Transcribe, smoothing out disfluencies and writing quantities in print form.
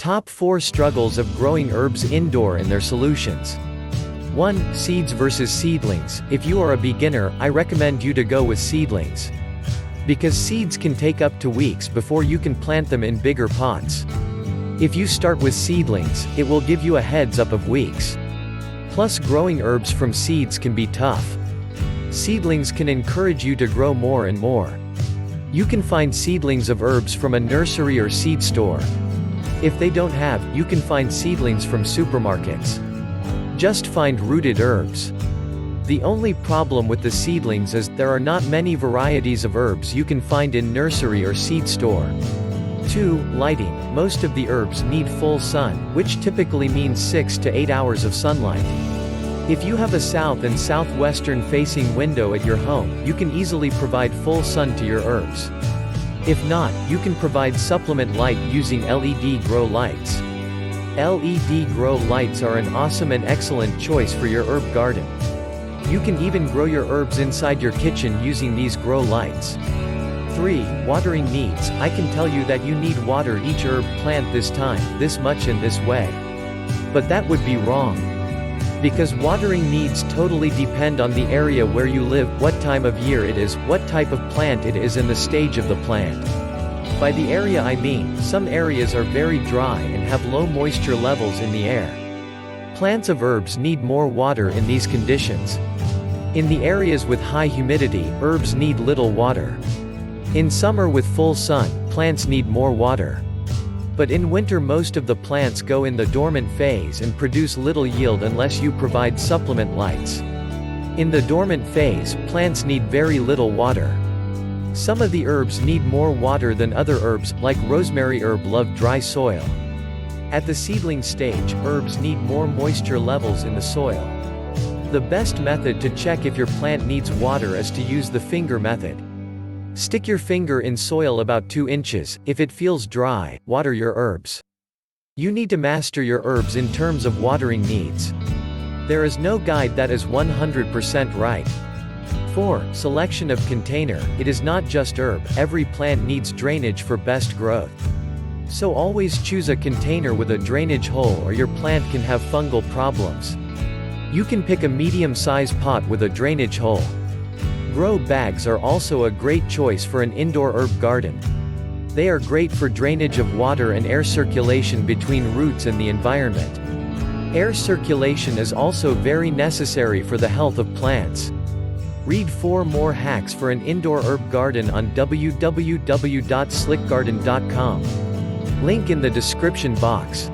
Top 4 struggles of growing herbs indoor and their solutions. 1. Seeds versus seedlings. If you are a beginner, I recommend you to go with seedlings. Because seeds can take up to weeks before you can plant them in bigger pots. If you start with seedlings, it will give you a heads up of weeks. Plus, growing herbs from seeds can be tough. Seedlings can encourage you to grow more and more. You can find seedlings of herbs from a nursery or seed store. If they don't have, you can find seedlings from supermarkets. Just find rooted herbs. The only problem with the seedlings is, there are not many varieties of herbs you can find in nursery or seed store. 2. Lighting. Most of the herbs need full sun, which typically means 6 to 8 hours of sunlight. If you have a south and southwestern facing window at your home, you can easily provide full sun to your herbs. If not, you can provide supplement light using LED grow lights. LED grow lights are an awesome and excellent choice for your herb garden. You can even grow your herbs inside your kitchen using these grow lights. 3. Watering needs. I can tell you that you need water each herb plant this time, this much and this way. But that would be wrong. Because watering needs totally depend on the area where you live, what time of year it is, what type of plant it is and the stage of the plant. By the area I mean, some areas are very dry and have low moisture levels in the air. Plants of herbs need more water in these conditions. In the areas with high humidity, herbs need little water. In summer with full sun, plants need more water. But in winter most of the plants go in the dormant phase and produce little yield unless you provide supplement lights. In the dormant phase, plants need very little water. Some of the herbs need more water than other herbs, like rosemary herb love dry soil. At the seedling stage, herbs need more moisture levels in the soil. The best method to check if your plant needs water is to use the finger method. Stick your finger in soil about 2 inches, if it feels dry, water your herbs. You need to master your herbs in terms of watering needs. There is no guide that is 100% right. 4. Selection of container. It is not just herb, every plant needs drainage for best growth. So always choose a container with a drainage hole or your plant can have fungal problems. You can pick a medium-sized pot with a drainage hole. Grow bags are also a great choice for an indoor herb garden. They are great for drainage of water and air circulation between roots and the environment. Air circulation is also very necessary for the health of plants. Read 4 more hacks for an indoor herb garden on www.slickgarden.com. Link in the description box.